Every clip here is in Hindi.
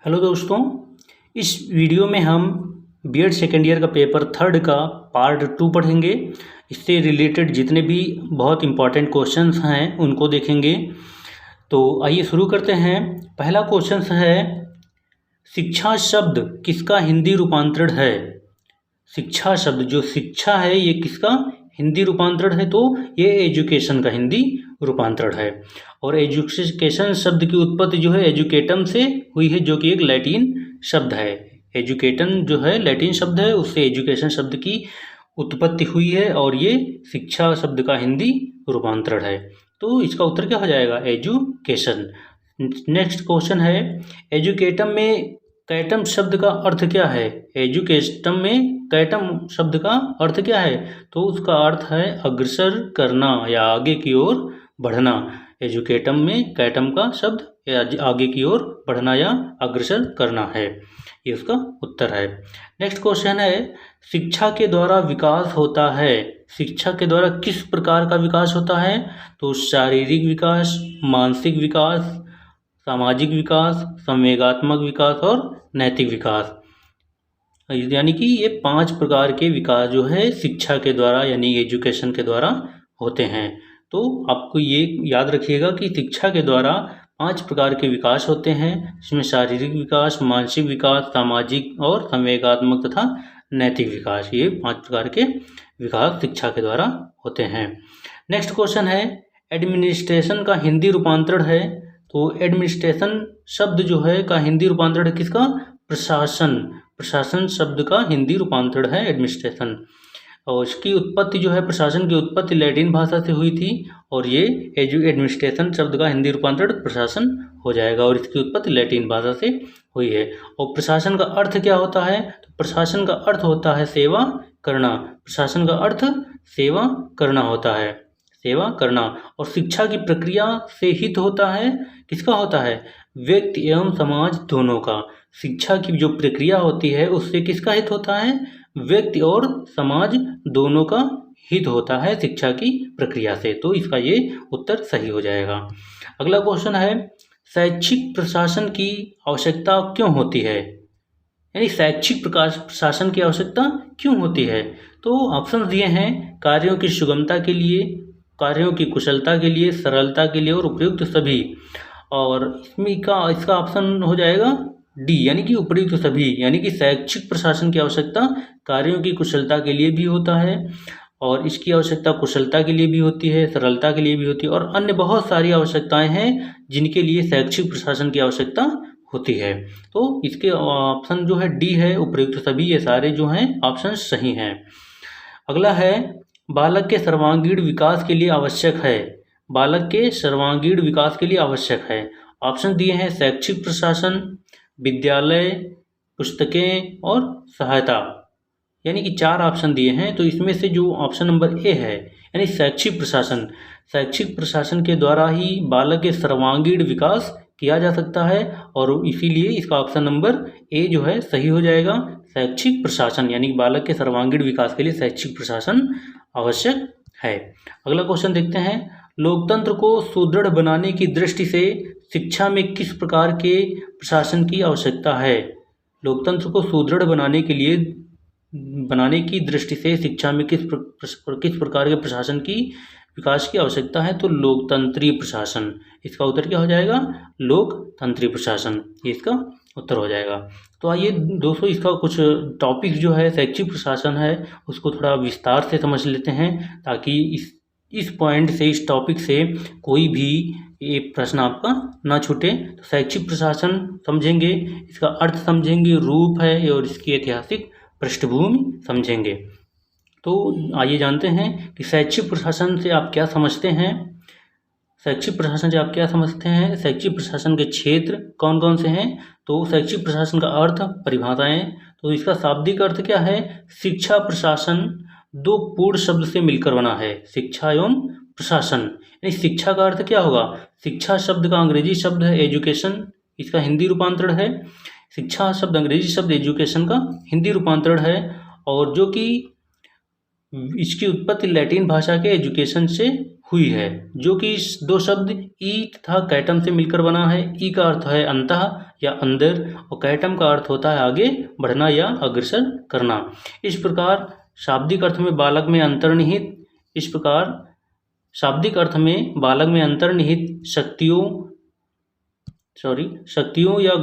हेलो दोस्तों, इस वीडियो में हम बीएड सेकेंड ईयर का पेपर थर्ड का पार्ट 2 पढ़ेंगे। इससे रिलेटेड जितने भी बहुत इम्पॉर्टेंट क्वेश्चंस हैं उनको देखेंगे। तो आइए शुरू करते हैं। पहला क्वेश्चन है, शिक्षा शब्द किसका हिंदी रूपांतरण है। शिक्षा शब्द, जो शिक्षा है, ये किसका हिंदी रूपांतरण है? तो ये एजुकेशन का हिंदी रूपांतरण है। और एजुकेशन शब्द की उत्पत्ति जो है एजुकेटम से हुई है, जो कि एक लैटिन शब्द है। एजुकेटन जो है लैटिन शब्द है, उससे एजुकेशन शब्द की उत्पत्ति हुई है और ये शिक्षा शब्द का हिंदी रूपांतरण है। तो इसका उत्तर क्या हो जाएगा? एजुकेशन। नेक्स्ट क्वेश्चन है, एजुकेटम में कैटम शब्द का अर्थ क्या है? एजुकेटम में कैटम शब्द का अर्थ क्या है? तो उसका अर्थ है अग्रसर करना या आगे की ओर बढ़ना। एजुकेटम में कैटम का शब्द आगे की ओर बढ़ना या अग्रसर करना है, ये उसका उत्तर है। नेक्स्ट क्वेश्चन है, शिक्षा के द्वारा विकास होता है। शिक्षा के द्वारा किस प्रकार का विकास होता है? तो शारीरिक विकास, मानसिक विकास, सामाजिक विकास, संवेगात्मक विकास और नैतिक विकास। यानी कि ये 5 प्रकार के विकास जो है शिक्षा के द्वारा यानी एजुकेशन के द्वारा होते हैं। तो आपको ये याद रखिएगा कि शिक्षा के द्वारा 5 प्रकार के विकास होते हैं। इसमें शारीरिक विकास, मानसिक विकास, सामाजिक और संवेगात्मक तथा नैतिक विकास, ये 5 प्रकार के विकास शिक्षा के द्वारा होते हैं। नेक्स्ट क्वेश्चन है, एडमिनिस्ट्रेशन का हिंदी रूपांतरण है। तो एडमिनिस्ट्रेशन शब्द जो है का हिंदी रूपांतरण है किसका? प्रशासन। प्रशासन शब्द का हिंदी रूपांतरण है एडमिनिस्ट्रेशन। और इसकी उत्पत्ति जो है, प्रशासन की उत्पत्ति लैटिन भाषा से हुई थी और ये एडमिनिस्ट्रेशन शब्द का हिंदी रूपांतरण प्रशासन हो जाएगा और इसकी उत्पत्ति लैटिन भाषा से हुई है। और प्रशासन का अर्थ क्या होता है? तो प्रशासन का अर्थ होता है सेवा करना। प्रशासन का अर्थ सेवा करना होता है, सेवा करना। और शिक्षा की प्रक्रिया से हित होता है, किसका होता है? व्यक्ति एवं समाज दोनों का। शिक्षा की जो प्रक्रिया होती है उससे किसका हित होता है? व्यक्ति और समाज दोनों का हित होता है शिक्षा की प्रक्रिया से। तो इसका ये उत्तर सही हो जाएगा। अगला क्वेश्चन है, शैक्षिक प्रशासन की आवश्यकता क्यों होती है? यानी शैक्षिक प्रशासन की आवश्यकता क्यों होती है? तो ऑप्शन दिए हैं, कार्यों की सुगमता के लिए, कार्यों की कुशलता के लिए, सरलता के लिए और उपयुक्त सभी। और इसमें इसका ऑप्शन हो जाएगा डी, यानी कि उपयुक्त सभी। यानी कि शैक्षिक प्रशासन की आवश्यकता कार्यों की कुशलता के लिए भी होता है और इसकी आवश्यकता कुशलता के लिए भी होती है, सरलता के लिए भी होती है और अन्य बहुत सारी आवश्यकताएं हैं जिनके लिए शैक्षिक प्रशासन की आवश्यकता होती है। तो इसके ऑप्शन जो है डी है, उपयुक्त सभी, ये सारे जो हैं ऑप्शन सही हैं। अगला है, बालक के सर्वांगीण विकास के लिए आवश्यक है। बालक के सर्वांगीण विकास के लिए आवश्यक है। ऑप्शन दिए हैं, शैक्षिक प्रशासन, विद्यालय, पुस्तकें और सहायता। यानी कि 4 ऑप्शन दिए हैं। तो इसमें से जो ऑप्शन नंबर ए है यानी शैक्षिक प्रशासन, शैक्षिक प्रशासन के द्वारा ही बालक के सर्वांगीण विकास किया जा सकता है और इसीलिए इसका ऑप्शन नंबर ए जो है सही हो जाएगा। शैक्षिक प्रशासन यानी कि बालक के सर्वांगीण विकास के लिए शैक्षिक प्रशासन आवश्यक है। अगला क्वेश्चन देखते हैं, लोकतंत्र को सुदृढ़ बनाने की दृष्टि से शिक्षा में किस प्रकार के प्रशासन की आवश्यकता है? लोकतंत्र को सुदृढ़ बनाने की दृष्टि से शिक्षा में किस प्रकार के प्रशासन की विकास की आवश्यकता है? तो लोकतंत्रीय प्रशासन। इसका उत्तर क्या हो जाएगा? लोकतंत्रीय प्रशासन, ये इसका उत्तर हो जाएगा। तो आइए दोस्तों, इसका कुछ टॉपिक जो है शैक्षिक प्रशासन है उसको थोड़ा विस्तार से समझ लेते हैं ताकि इस पॉइंट से, इस टॉपिक से कोई भी ये प्रश्न आपका ना छूटे। तो शैक्षिक प्रशासन समझेंगे, इसका अर्थ समझेंगे, रूप है और इसकी ऐतिहासिक पृष्ठभूमि समझेंगे। तो आइए जानते हैं कि शैक्षिक प्रशासन से आप क्या समझते हैं। शैक्षिक प्रशासन से आप क्या समझते हैं? शैक्षिक प्रशासन के क्षेत्र कौन कौन से हैं? तो शैक्षिक प्रशासन का अर्थ, परिभाषाएं। तो इसका शाब्दिक अर्थ क्या है? शिक्षा प्रशासन 2 पूर्ण शब्द से मिलकर बना है, शिक्षा एवं प्रशासन। यानी शिक्षा का अर्थ क्या होगा? शिक्षा शब्द का अंग्रेजी शब्द है एजुकेशन, इसका हिंदी रूपांतरण है। शिक्षा शब्द अंग्रेजी शब्द एजुकेशन का हिंदी रूपांतरण है और जो कि इसकी उत्पत्ति लैटिन भाषा के एजुकेशन से हुई है, जो कि इस दो शब्द ई तथा कैटम से मिलकर बना है। ई का अर्थ है अंतः या अंदर और कैटम का अर्थ होता है आगे बढ़ना या अग्रसर करना। इस प्रकार शाब्दिक अर्थ में बालक में अंतर्निहित शक्तियों या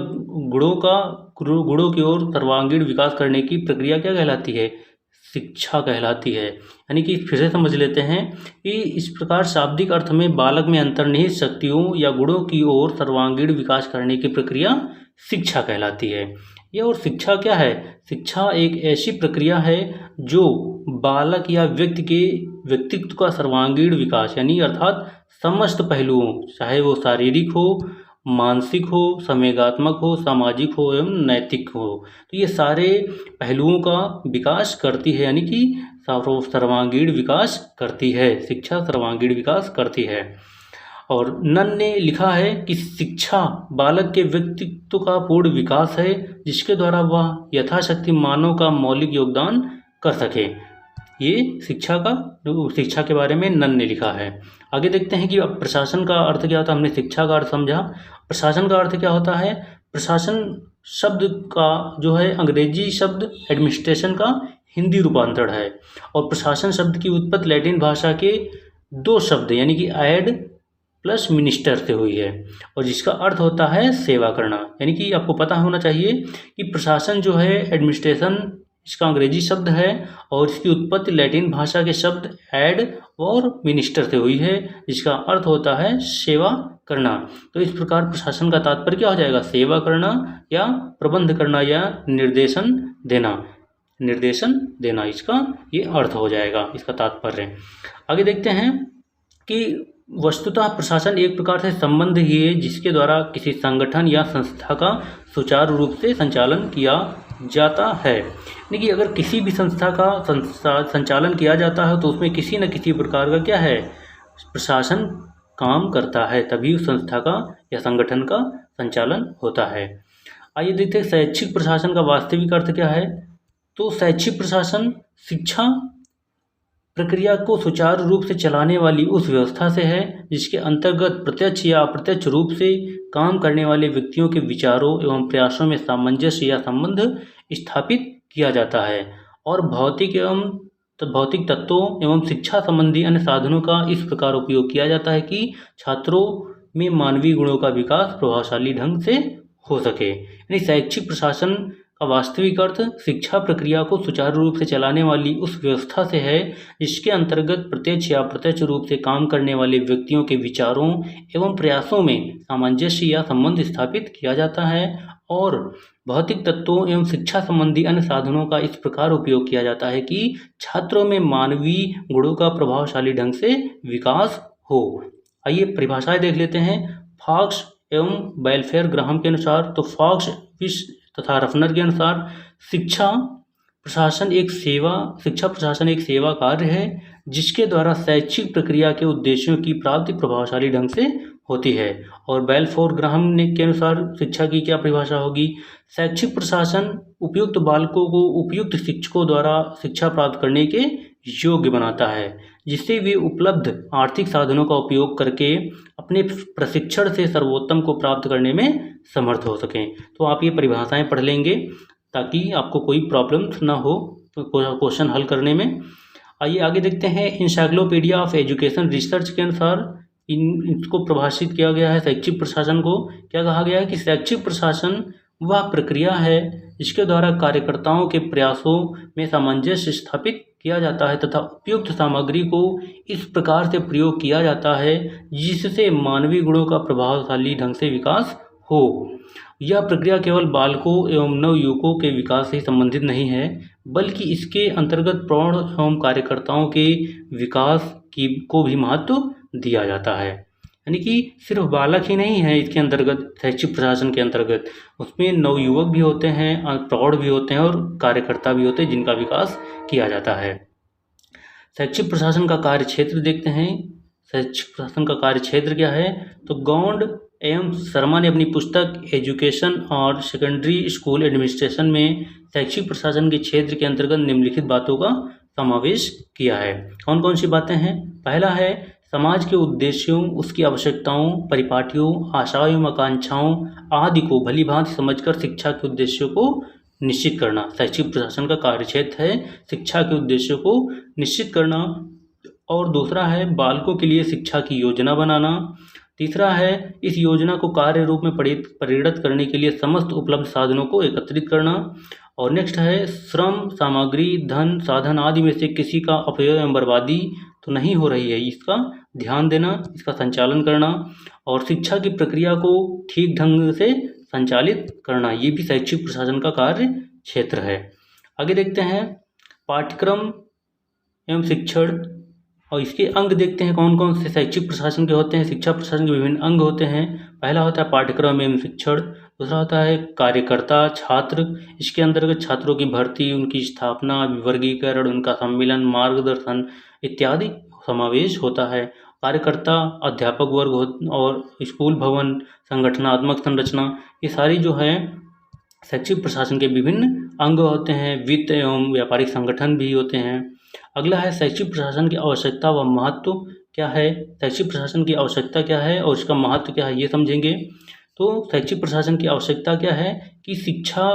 गुणों की ओर सर्वांगीण विकास करने की प्रक्रिया क्या कहलाती है? शिक्षा कहलाती है। यानी कि फिर से समझ लेते हैं कि इस प्रकार शाब्दिक अर्थ में बालक में अंतर्निहित शक्तियों या गुणों की ओर सर्वांगीण विकास करने की प्रक्रिया शिक्षा कहलाती है। यह और शिक्षा क्या है? शिक्षा एक ऐसी प्रक्रिया है जो बालक या व्यक्ति के व्यक्तित्व का सर्वांगीण विकास यानी अर्थात समस्त पहलुओं, चाहे वो शारीरिक हो, मानसिक हो, संवेगात्मक हो, सामाजिक हो एवं नैतिक हो, तो ये सारे पहलुओं का विकास करती है, यानी कि सर्वांगीण विकास करती है। शिक्षा सर्वांगीण विकास करती है। और नन ने लिखा है कि शिक्षा बालक के व्यक्तित्व का पूर्ण विकास है, जिसके द्वारा वह यथाशक्ति मानव का मौलिक योगदान कर सके। ये शिक्षा के बारे में नन ने लिखा है। आगे देखते हैं कि अब प्रशासन का अर्थ क्या होता है। हमने शिक्षा का अर्थ समझा, प्रशासन का अर्थ क्या होता है। प्रशासन शब्द का जो है अंग्रेजी शब्द एडमिनिस्ट्रेशन का हिंदी रूपांतरण है, और प्रशासन शब्द की उत्पत्ति लैटिन भाषा के दो शब्द यानी कि एड प्लस मिनिस्टर से हुई है, और जिसका अर्थ होता है सेवा करना। यानी कि आपको पता होना चाहिए कि प्रशासन जो है एडमिनिस्ट्रेशन इसका अंग्रेजी शब्द है, और इसकी उत्पत्ति लैटिन भाषा के शब्द एड और मिनिस्टर से हुई है, जिसका अर्थ होता है सेवा करना। तो इस प्रकार प्रशासन का तात्पर्य क्या हो जाएगा? सेवा करना या प्रबंध करना या निर्देशन देना, इसका ये अर्थ हो जाएगा, इसका तात्पर्य। आगे देखते हैं कि वस्तुतः प्रशासन एक प्रकार से संबंध ही है जिसके द्वारा किसी संगठन या संस्था का सुचारू रूप से संचालन किया जाता है। यानी कि अगर किसी भी संस्था का संचालन किया जाता है तो उसमें किसी न किसी प्रकार का क्या है, प्रशासन काम करता है, तभी उस संस्था का या संगठन का संचालन होता है। आइए देखते हैं शैक्षिक प्रशासन का वास्तविक अर्थ क्या है। तो शैक्षिक प्रशासन शिक्षा प्रक्रिया को सुचारू रूप से चलाने वाली उस व्यवस्था से है जिसके अंतर्गत प्रत्यक्ष या अप्रत्यक्ष रूप से काम करने वाले व्यक्तियों के विचारों एवं प्रयासों में सामंजस्य या संबंध स्थापित किया जाता है, और भौतिक तत्वों एवं शिक्षा संबंधी अन्य साधनों का इस प्रकार उपयोग किया जाता है कि छात्रों में मानवीय गुणों का विकास प्रभावशाली ढंग से हो सके। यानी शैक्षिक प्रशासन का वास्तविक अर्थ शिक्षा प्रक्रिया को सुचारू रूप से चलाने वाली उस व्यवस्था से है जिसके अंतर्गत प्रत्यक्ष या अप्रत्यक्ष रूप से काम करने वाले व्यक्तियों के विचारों एवं प्रयासों में सामंजस्य या संबंध स्थापित किया जाता है, और भौतिक तत्वों एवं शिक्षा संबंधी अन्य साधनों का इस प्रकार उपयोग किया जाता है कि छात्रों में मानवीय गुणों का प्रभावशाली ढंग से विकास हो। आइए परिभाषाएं देख लेते हैं। फॉक्स एवं वेलफेयर ग्राहम के अनुसार, तो फॉक्स तथा रफनर के अनुसार शिक्षा प्रशासन एक सेवा कार्य है जिसके द्वारा शैक्षिक प्रक्रिया के उद्देश्यों की प्राप्ति प्रभावशाली ढंग से होती है। और बेलफोर ग्राहम के अनुसार शिक्षा की क्या परिभाषा होगी। शैक्षिक प्रशासन उपयुक्त बालकों को उपयुक्त शिक्षकों द्वारा शिक्षा प्राप्त करने के योग्य बनाता है, जिससे वे उपलब्ध आर्थिक साधनों का उपयोग करके अपने प्रशिक्षण से सर्वोत्तम को प्राप्त करने में समर्थ हो सकें। तो आप ये परिभाषाएं पढ़ लेंगे ताकि आपको कोई प्रॉब्लम्स ना हो क्वेश्चन हल करने में। आइए आगे देखते हैं। इंसाइक्लोपीडिया ऑफ एजुकेशन रिसर्च के अनुसार इसको परिभाषित किया गया है। शैक्षिक प्रशासन को क्या कहा गया है कि शैक्षिक प्रशासन वह प्रक्रिया है जिसके द्वारा कार्यकर्ताओं के प्रयासों में सामंजस्य स्थापित किया जाता है तथा उपयुक्त सामग्री को इस प्रकार से प्रयोग किया जाता है जिससे मानवीय गुणों का प्रभावशाली ढंग से विकास हो। यह प्रक्रिया केवल बालकों एवं नवयुवकों के विकास से संबंधित नहीं है, बल्कि इसके अंतर्गत प्रौढ़ एवं कार्यकर्ताओं के विकास को भी महत्व दिया जाता है। यानी कि सिर्फ बालक ही नहीं है इसके अंतर्गत, शैक्षिक प्रशासन के अंतर्गत उसमें नवयुवक भी होते हैं, प्रौढ़ भी होते हैं और कार्यकर्ता भी होते हैं जिनका विकास किया जाता है। शैक्षिक प्रशासन का कार्य क्षेत्र देखते हैं। शैक्षिक प्रशासन का कार्य क्षेत्र क्या है, तो गौंड एवं शर्मा ने अपनी पुस्तक एजुकेशन और सेकेंडरी स्कूल एडमिनिस्ट्रेशन में शैक्षिक प्रशासन के क्षेत्र के अंतर्गत निम्नलिखित बातों का समावेश किया है। कौन कौन सी बातें हैं। पहला है समाज के उद्देश्यों, उसकी आवश्यकताओं, परिपाटियों, आशाओं एवं आकांक्षाओं आदि को भलीभांति समझकर शिक्षा के उद्देश्यों को निश्चित करना शैक्षिक प्रशासन का कार्यक्षेत्र है। शिक्षा के उद्देश्यों को निश्चित करना। और दूसरा है बालकों के लिए शिक्षा की योजना बनाना। तीसरा है इस योजना को कार्य रूप में परिणत करने के लिए समस्त उपलब्ध साधनों को एकत्रित करना। और नेक्स्ट है श्रम, सामग्री, धन, साधन आदि में से किसी का अपव्यय एवं बर्बादी तो नहीं हो रही है, इसका ध्यान देना, इसका संचालन करना। और शिक्षा की प्रक्रिया को ठीक ढंग से संचालित करना, ये भी शैक्षिक प्रशासन का कार्य क्षेत्र है। आगे देखते हैं पाठ्यक्रम एवं शिक्षण और इसके अंग देखते हैं कौन कौन से शैक्षिक प्रशासन के होते हैं। शिक्षा प्रशासन के विभिन्न अंग होते हैं। पहला होता है पाठ्यक्रम एवं शिक्षण, दूसरा होता है कार्यकर्ता छात्र, इसके अंतर्गत छात्रों की भर्ती, उनकी स्थापना, वर्गीकरण, उनका सम्मिलन, मार्गदर्शन इत्यादि समावेश होता है। कार्यकर्ता अध्यापक वर्ग और स्कूल भवन, संगठनात्मक संरचना, ये सारी जो है शैक्षिक प्रशासन के विभिन्न अंग होते हैं। वित्त एवं व्यापारिक संगठन भी होते हैं। अगला है शैक्षिक प्रशासन की आवश्यकता व महत्व क्या है। शैक्षिक प्रशासन की आवश्यकता क्या है और इसका महत्व क्या है, ये समझेंगे। तो शैक्षिक प्रशासन की आवश्यकता क्या है कि शिक्षा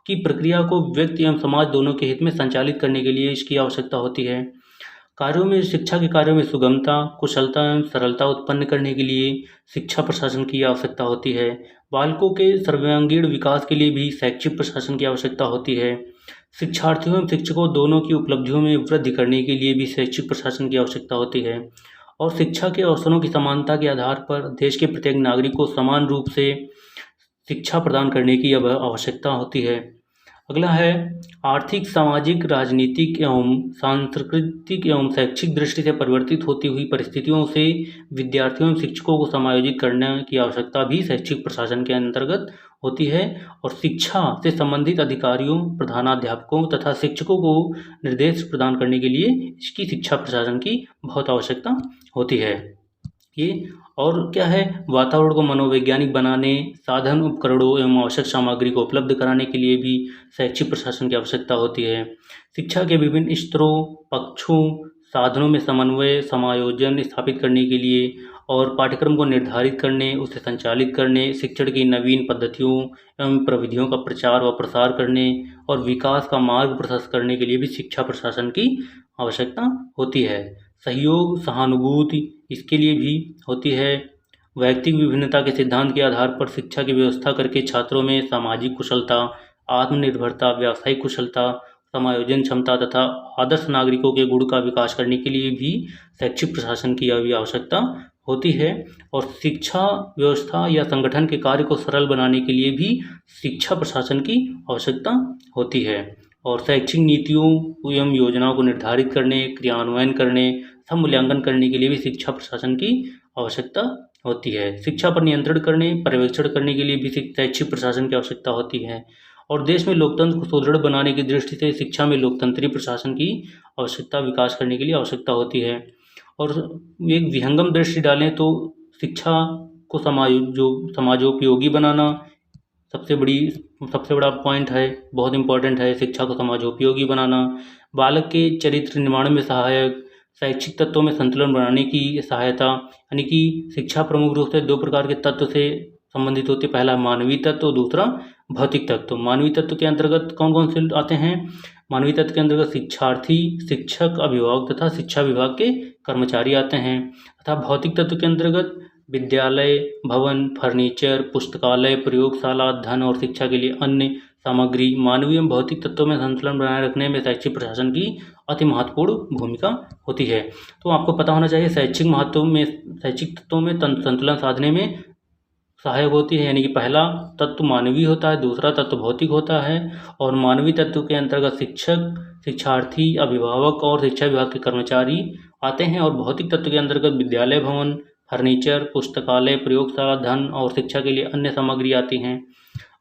की प्रक्रिया को व्यक्ति एवं समाज दोनों के हित में संचालित करने के लिए इसकी आवश्यकता होती है। कार्यों में, शिक्षा के कार्यों में सुगमता, कुशलता एवं सरलता उत्पन्न करने के लिए शिक्षा प्रशासन की आवश्यकता होती है। बालकों के सर्वांगीण विकास के लिए भी शैक्षिक प्रशासन की आवश्यकता होती है। शिक्षार्थियों एवं शिक्षकों दोनों की उपलब्धियों में वृद्धि करने के लिए भी शैक्षिक प्रशासन की आवश्यकता होती है। और शिक्षा के अवसरों की समानता के आधार पर देश के प्रत्येक नागरिक को समान रूप से शिक्षा प्रदान करने की आवश्यकता होती है। अगला है आर्थिक, सामाजिक, राजनीतिक एवं सांस्कृतिक एवं शैक्षिक दृष्टि से परिवर्तित होती हुई परिस्थितियों से विद्यार्थियों एवं शिक्षकों को समायोजित करने की आवश्यकता भी शैक्षिक प्रशासन के अंतर्गत होती है। और शिक्षा से संबंधित अधिकारियों, प्रधानाध्यापकों तथा शिक्षकों को निर्देश प्रदान करने के लिए इसकी शिक्षा प्रशासन की बहुत आवश्यकता होती है। ये और क्या है, वातावरण को मनोवैज्ञानिक बनाने, साधन उपकरणों एवं आवश्यक सामग्री को उपलब्ध कराने के लिए भी शैक्षिक प्रशासन की आवश्यकता होती है। शिक्षा के विभिन्न स्तरों, पक्षों, साधनों में समन्वय, समायोजन स्थापित करने के लिए और पाठ्यक्रम को निर्धारित करने, उसे संचालित करने, शिक्षण की नवीन पद्धतियों एवं प्रविधियों का प्रचार व प्रसार करने और विकास का मार्ग प्रशस्त करने के लिए भी शिक्षा प्रशासन की आवश्यकता होती है। सहयोग, सहानुभूति इसके लिए भी होती है। वैयक्तिक विभिन्नता के सिद्धांत के आधार पर शिक्षा की व्यवस्था करके छात्रों में सामाजिक कुशलता, आत्मनिर्भरता, व्यावसायिक कुशलता, समायोजन क्षमता तथा आदर्श नागरिकों के गुण का विकास करने के लिए भी शैक्षिक प्रशासन की आवश्यकता होती है। और शिक्षा व्यवस्था या संगठन के कार्य को सरल बनाने के लिए भी शिक्षा प्रशासन की आवश्यकता होती है। और शैक्षिक नीतियों एवं योजनाओं को निर्धारित करने, क्रियान्वयन करने, सब मूल्यांकन करने के लिए भी शिक्षा प्रशासन की आवश्यकता होती है। शिक्षा पर नियंत्रण करने, पर्यवेक्षण करने के लिए भी शैक्षिक प्रशासन की आवश्यकता होती है। और देश में लोकतंत्र को सुदृढ़ बनाने की दृष्टि से शिक्षा में लोकतंत्री प्रशासन की आवश्यकता, विकास करने के लिए आवश्यकता होती है। और एक विहंगम दृष्टि डालें तो शिक्षा को समाजोपयोगी बनाना सबसे बड़ा पॉइंट है, बहुत इंपॉर्टेंट है। शिक्षा को समाजोपयोगी बनाना, बालक के चरित्र निर्माण में सहायक, शैक्षिक तत्वों में संतुलन बनाने की सहायता, यानी कि शिक्षा प्रमुख रूप से 2 प्रकार के तत्व से संबंधित होती है। पहला मानवीय तत्व, दूसरा भौतिक तत्व। मानवीय तत्व के अंतर्गत कौन कौन से आते हैं? मानवीय तत्व के अंतर्गत शिक्षार्थी, शिक्षक, अभिभावक तथा शिक्षा विभाग के कर्मचारी आते हैं। तथा भौतिक तत्व के अंतर्गत विद्यालय, भवन, फर्नीचर, पुस्तकालय, प्रयोगशाला, धन और शिक्षा के लिए अन्य सामग्री। मानवीय एवं भौतिक तत्वों में संतुलन बनाए रखने में शैक्षिक प्रशासन की अति महत्वपूर्ण भूमिका होती है। तो आपको पता होना चाहिए शैक्षिक तत्वों में संतुलन साधने में सहायक होती है। यानी कि पहला तत्व मानवीय होता है, दूसरा तत्व भौतिक होता है। और मानवीय तत्व के अंतर्गत शिक्षक, शिक्षार्थी, अभिभावक और शिक्षा विभाग के कर्मचारी आते हैं। और भौतिक तत्व के अंतर्गत विद्यालय, भवन, फर्नीचर, पुस्तकालय, प्रयोगशाला, धन और शिक्षा के लिए अन्य सामग्री आती हैं।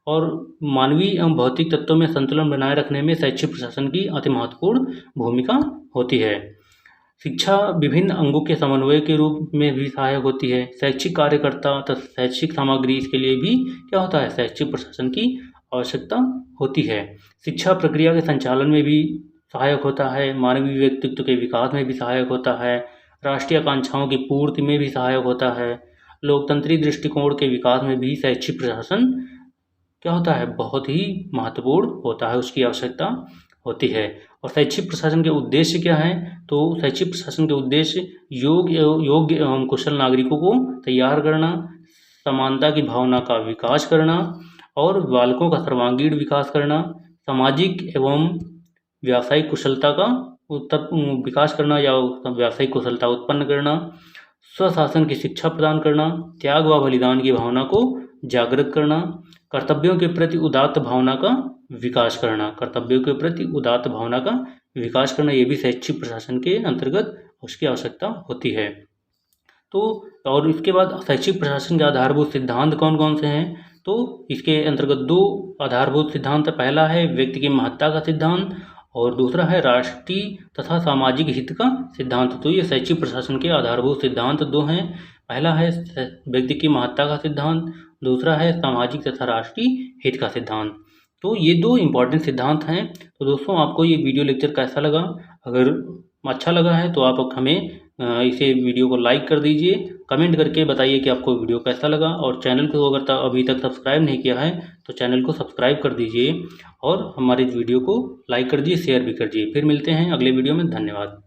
और मानवीय एवं भौतिक तत्वों में संतुलन बनाए रखने में शैक्षिक प्रशासन की अति महत्वपूर्ण भूमिका होती है। शिक्षा विभिन्न अंगों के समन्वय के रूप में भी सहायक होती है। शैक्षिक कार्यकर्ता तथा शैक्षिक सामग्री, इसके लिए भी क्या होता है, शैक्षिक प्रशासन की आवश्यकता होती है। शिक्षा प्रक्रिया के संचालन में भी सहायक होता है, मानवीय व्यक्तित्व के विकास में भी सहायक होता है। राष्ट्रीय आकांक्षाओं की पूर्ति में भी सहायक होता है, लोकतंत्री दृष्टिकोण के विकास में भी शैक्षिक प्रशासन क्या होता है, बहुत ही महत्वपूर्ण होता है, उसकी आवश्यकता होती है। और शैक्षिक प्रशासन के उद्देश्य क्या हैं, तो शैक्षिक प्रशासन के उद्देश्य योग्य एवं कुशल नागरिकों को तैयार करना, समानता की भावना का विकास करना और बालकों का सर्वांगीण विकास करना, सामाजिक एवं व्यावसायिक कुशलता का विकास करना या व्यावसायिक कुशलता उत्पन्न करना, स्वशासन की शिक्षा प्रदान करना, त्याग व बलिदान की भावना को जागृत करना, कर्तव्यों के प्रति उदात्त भावना का विकास करना, कर्तव्यों के प्रति उदात्त भावना का विकास करना, ये भी शैक्षिक प्रशासन के अंतर्गत उसकी आवश्यकता होती है। तो और इसके बाद शैक्षिक प्रशासन के आधारभूत सिद्धांत कौन कौन से हैं, तो इसके अंतर्गत 2 आधारभूत सिद्धांत। पहला है व्यक्ति की महत्ता का सिद्धांत और दूसरा है राष्ट्रीय तथा सामाजिक हित का सिद्धांत। तो ये शैक्षिक प्रशासन के आधारभूत सिद्धांत 2 हैं। पहला है व्यक्ति की महत्ता का सिद्धांत, दूसरा है सामाजिक तथा राष्ट्रीय हित का सिद्धांत। तो ये 2 इम्पॉर्टेंट सिद्धांत हैं। तो दोस्तों, आपको ये वीडियो लेक्चर कैसा लगा? अगर अच्छा लगा है तो आप हमें इसे वीडियो को लाइक कर दीजिए, कमेंट करके बताइए कि आपको वीडियो कैसा लगा। और चैनल को अगर अभी तक सब्सक्राइब नहीं किया है तो चैनल को सब्सक्राइब कर दीजिए और हमारे वीडियो को लाइक कर दीजिए, शेयर भी कर दीजिए। फिर मिलते हैं अगले वीडियो में। धन्यवाद।